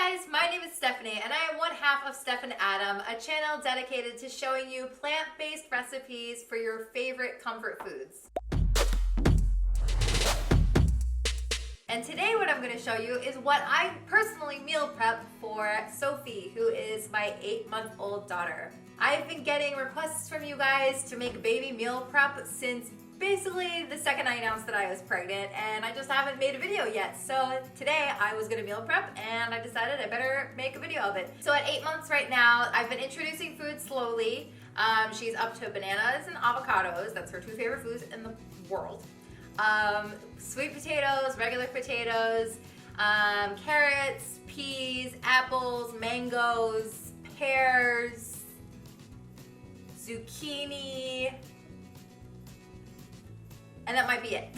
Hi guys, my name is Stephanie and I am one half of Steph and Adam, a channel dedicated to showing you plant-based recipes for your favorite comfort foods. And today what I'm going to show you is what I personally meal prep for Sophie, who is my 8-month-old daughter. I've been getting requests from you guys to make baby meal prep since basically the second I announced that I was pregnant, and I just haven't made a video yet. So today I was gonna meal prep and I decided I better make a video of it. So at 8 months right now, I've been introducing food slowly. She's up to bananas and avocados. That's her 2 favorite foods in the world. Sweet potatoes, regular potatoes, carrots, peas, apples, mangoes, pears, zucchini, and that might be it.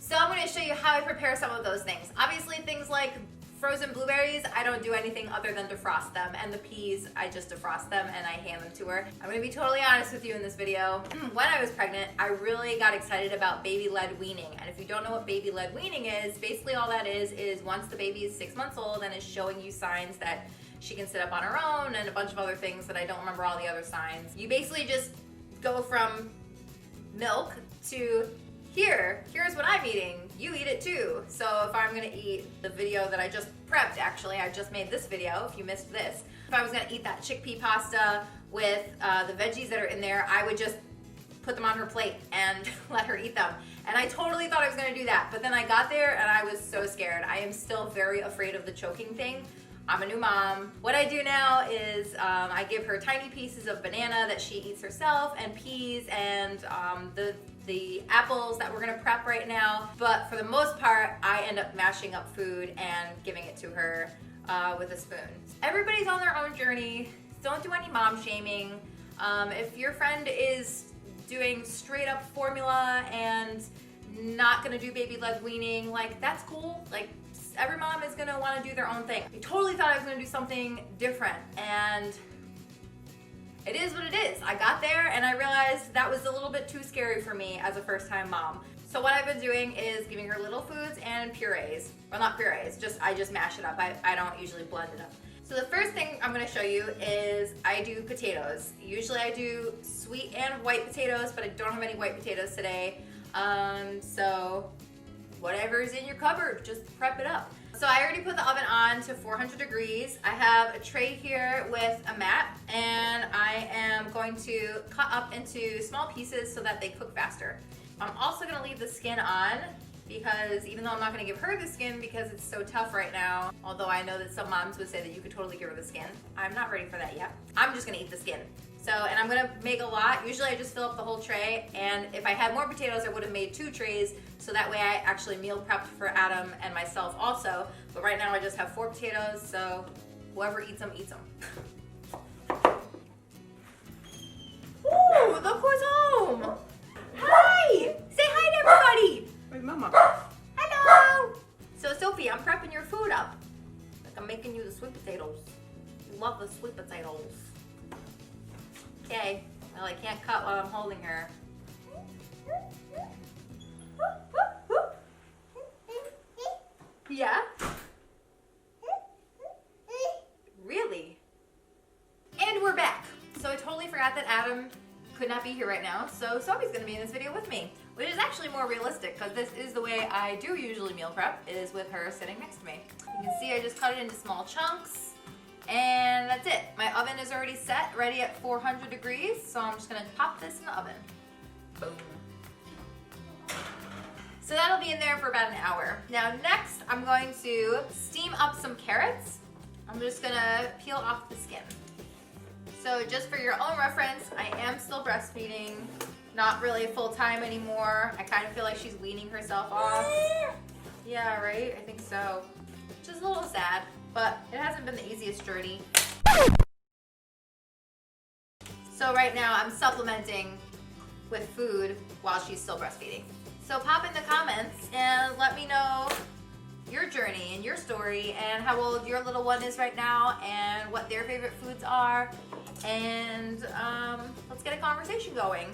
So I'm going to show you how I prepare some of those things. Obviously things like frozen blueberries, I don't do anything other than defrost them, and the peas, I just defrost them and I hand them to her. I'm going to be totally honest with you in this video. When I was pregnant, I really got excited about baby-led weaning, and if you don't know what baby-led weaning is, basically all that is once the baby is 6 months old and is showing you signs that she can sit up on her own and a bunch of other things that I don't remember all the other signs, you basically just go from milk to here's what I'm eating, you eat it too. So if I'm gonna eat the video that I just prepped, actually, I just made this video, if you missed this. If I was gonna eat that chickpea pasta with the veggies that are in there, I would just put them on her plate and let her eat them. And I totally thought I was gonna do that, but then I got there and I was so scared. I am still very afraid of the choking thing. I'm a new mom. What I do now is I give her tiny pieces of banana that she eats herself, and peas, and the apples that we're gonna prep right now. But for the most part, I end up mashing up food and giving it to her with a spoon. Everybody's on their own journey. Don't do any mom shaming. If your friend is doing straight up formula and not gonna do baby-led weaning, like, that's cool. Like, every mom is gonna wanna do their own thing. I totally thought I was gonna do something different, and it is what it is. I got there and I realized that was a little bit too scary for me as a first-time mom. So what I've been doing is giving her little foods and purees. Well, not purees, I just mash it up. I don't usually blend it up. So the first thing I'm gonna show you is I do potatoes. Usually I do sweet and white potatoes, but I don't have any white potatoes today. So whatever's in your cupboard, just prep it up. So I already put the oven on to 400 degrees. I have a tray here with a mat, and I am going to cut up into small pieces so that they cook faster. I'm also gonna leave the skin on, because even though I'm not gonna give her the skin because it's so tough right now, although I know that some moms would say that you could totally give her the skin, I'm not ready for that yet. I'm just gonna eat the skin. So, and I'm gonna make a lot. Usually I just fill up the whole tray, and if I had more potatoes, I would have made 2 trays, so that way I actually meal prepped for Adam and myself also. But right now I just have 4 potatoes, so whoever eats them, eats them. Ooh, look who's home! Hi! Say hi to everybody! Hey, Mama. Hello! So Sophie, I'm prepping your food up. Like I'm making you the sweet potatoes. You love the sweet potatoes. Okay, well, I can't cut while I'm holding her. Yeah? Really? And we're back. So I totally forgot that Adam could not be here right now, so Sophie's gonna be in this video with me, which is actually more realistic because this is the way I do usually meal prep, is with her sitting next to me. You can see I just cut it into small chunks. And that's it. My oven is already set, ready at 400 degrees, so I'm just gonna pop this in the oven. Boom. So that'll be in there for about an hour. Now next, I'm going to steam up some carrots. I'm just gonna peel off the skin. So just for your own reference, I am still breastfeeding, not really full time anymore. I kind of feel like she's weaning herself off. Yeah, right? I think so. Which is a little sad, but it hasn't been the easiest journey. So right now I'm supplementing with food while she's still breastfeeding. So pop in the comments and let me know your journey and your story and how old your little one is right now and what their favorite foods are. And let's get a conversation going,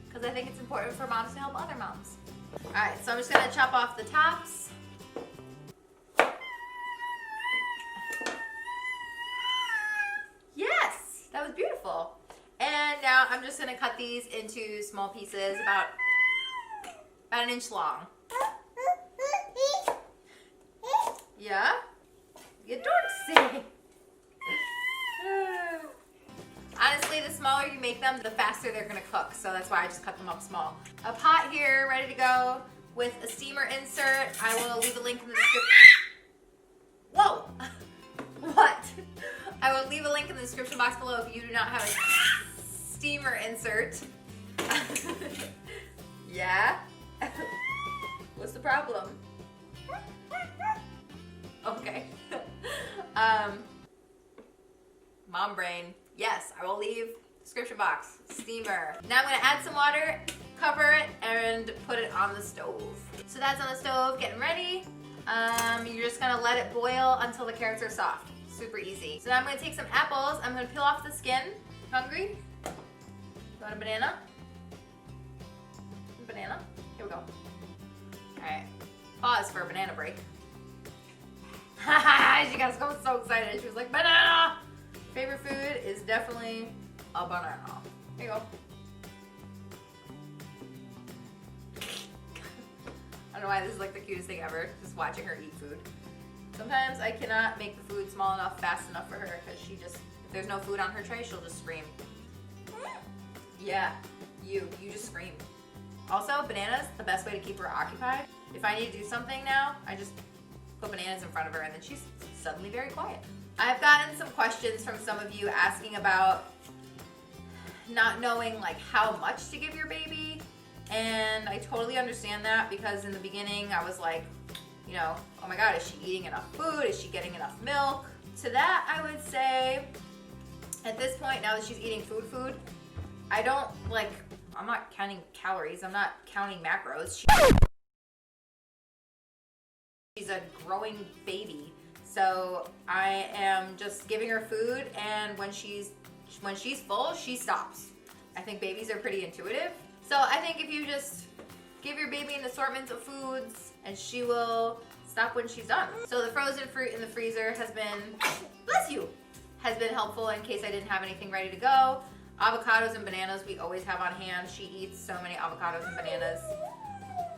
because I think it's important for moms to help other moms. All right, so I'm just gonna chop off the tops. I'm just gonna cut these into small pieces about an inch long. Yeah? You don't say. Honestly, the smaller you make them, the faster they're gonna cook. So that's why I just cut them up small. A pot here, ready to go with a steamer insert. I will leave a link in the description. Whoa! What? I will leave a link in the description box below if you do not have a steamer insert. Yeah? What's the problem? Okay. Mom brain. Yes, I will leave description box. Steamer. Now I'm gonna add some water, cover it, and put it on the stove. So that's on the stove, getting ready. You're just gonna let it boil until the carrots are soft. Super easy. So now I'm gonna take some apples. I'm gonna peel off the skin. Hungry? You want a banana? Banana? Here we go. Alright. Pause for a banana break. She got so excited. She was like, banana! Favorite food is definitely a banana. Here you go. I don't know why this is like the cutest thing ever, just watching her eat food. Sometimes I cannot make the food small enough, fast enough for her, because she just, if there's no food on her tray, she'll just scream. Yeah, you just scream. Also, bananas, the best way to keep her occupied. If I need to do something now, I just put bananas in front of her and then she's suddenly very quiet. I've gotten some questions from some of you asking about not knowing like how much to give your baby. And I totally understand that, because in the beginning I was like, you know, oh my God, is she eating enough food? Is she getting enough milk? To that, I would say, at this point, now that she's eating food, I don't like, I'm not counting calories. I'm not counting macros. She's a growing baby. So I am just giving her food, and when she's full, she stops. I think babies are pretty intuitive. So I think if you just give your baby an assortment of foods, and she will stop when she's done. So the frozen fruit in the freezer has been, bless you, has been helpful in case I didn't have anything ready to go. Avocados and bananas we always have on hand. She eats so many avocados and bananas.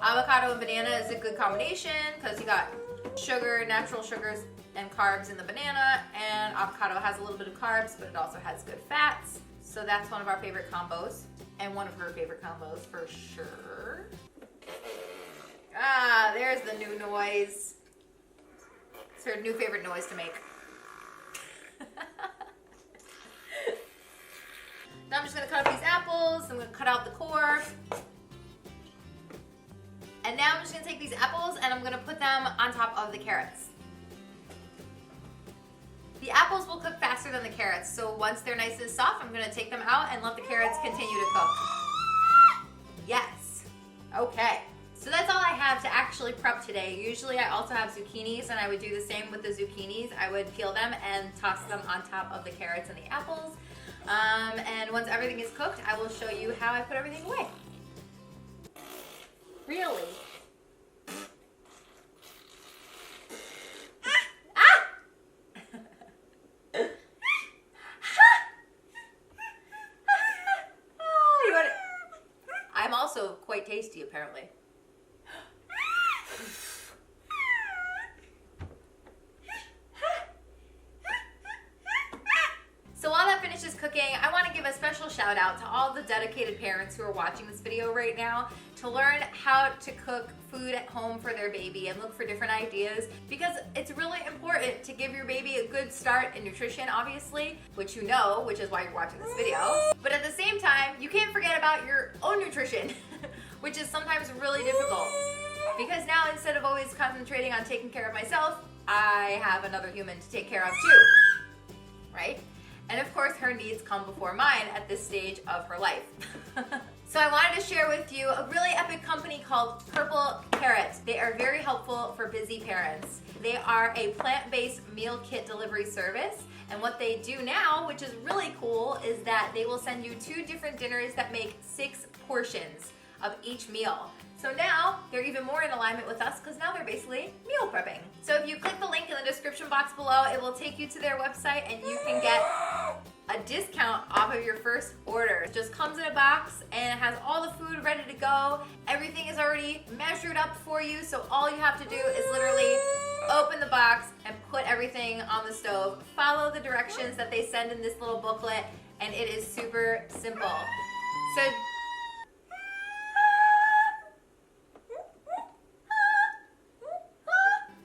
Avocado and banana is a good combination because you got sugar, natural sugars, and carbs in the banana, and avocado has a little bit of carbs, but it also has good fats. So that's one of our favorite combos, and one of her favorite combos for sure. Ah, there's the new noise. It's her new favorite noise to make. Now I'm just gonna cut up these apples. I'm gonna cut out the core. And now I'm just gonna take these apples and I'm gonna put them on top of the carrots. The apples will cook faster than the carrots, so once they're nice and soft, I'm gonna take them out and let the carrots continue to cook. Yes. Okay. So that's all I have to actually prep today. Usually I also have zucchinis, and I would do the same with the zucchinis. I would peel them and toss them on top of the carrots and the apples. And once everything is cooked, I will show you how I put everything away. Really? I'm also quite tasty, apparently. So while that finishes cooking, I want to give a special shout out to all the dedicated parents who are watching this video right now to learn how to cook food at home for their baby and look for different ideas, because it's really important to give your baby a good start in nutrition, obviously, which you know, which is why you're watching this video. But at the same time, you can't forget about your own nutrition, which is sometimes really difficult. Because now, instead of always concentrating on taking care of myself, I have another human to take care of too, right? And of course, her needs come before mine at this stage of her life. So I wanted to share with you a really epic company called Purple Carrot. They are very helpful for busy parents. They are a plant-based meal kit delivery service. And what they do now, which is really cool, is that they will send you 2 different dinners that make 6 portions of each meal. So now they're even more in alignment with us because now they're basically meal prepping. So if you click the link in the description box below, it will take you to their website and you can get a discount off of your first order. It just comes in a box and it has all the food ready to go. Everything is already measured up for you, so all you have to do is literally open the box and put everything on the stove. Follow the directions that they send in this little booklet, and it is super simple.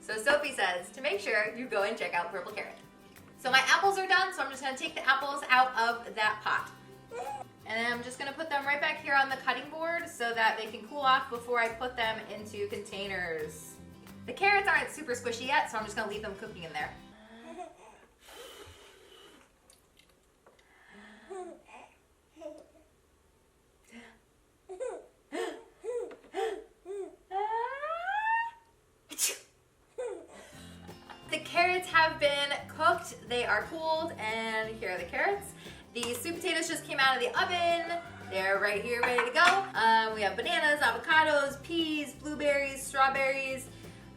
So Sophie says to make sure you go and check out Purple Carrot. So my apples are done, so I'm just gonna take the apples out of that pot. And then I'm just gonna put them right back here on the cutting board so that they can cool off before I put them into containers. The carrots aren't super squishy yet, so I'm just gonna leave them cooking in there. The carrots have been cooked, they are cooled, and here are the carrots. The sweet potatoes just came out of the oven. They're right here ready to go. We have bananas, avocados, peas, blueberries, strawberries,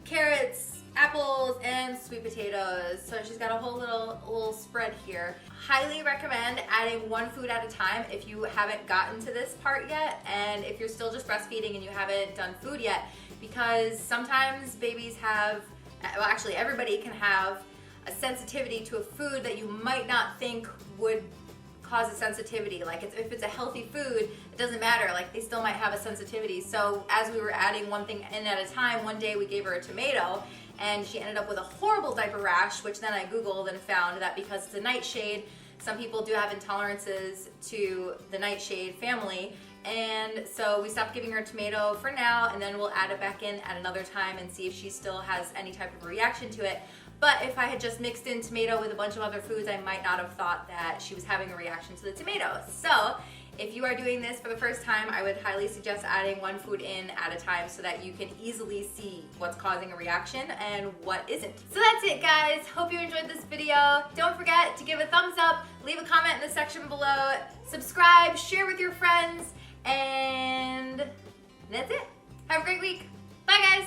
carrots, apples, and sweet potatoes. So she's got a whole little spread here. Highly recommend adding one food at a time if you haven't gotten to this part yet, and if you're still just breastfeeding and you haven't done food yet, because sometimes babies have, well, actually everybody can have a sensitivity to a food that you might not think would cause a sensitivity. Like if it's a healthy food, it doesn't matter, like they still might have a sensitivity. So as we were adding one thing in at a time, one day we gave her a tomato and she ended up with a horrible diaper rash, which then I Googled and found that because it's a nightshade, some people do have intolerances to the nightshade family. And so we stopped giving her tomato for now, and then we'll add it back in at another time and see if she still has any type of reaction to it. But if I had just mixed in tomato with a bunch of other foods, I might not have thought that she was having a reaction to the tomato. So if you are doing this for the first time, I would highly suggest adding one food in at a time so that you can easily see what's causing a reaction and what isn't. So that's it, guys. Hope you enjoyed this video. Don't forget to give a thumbs up, leave a comment in the section below, subscribe, share with your friends, and that's it. Have a great week. Bye, guys.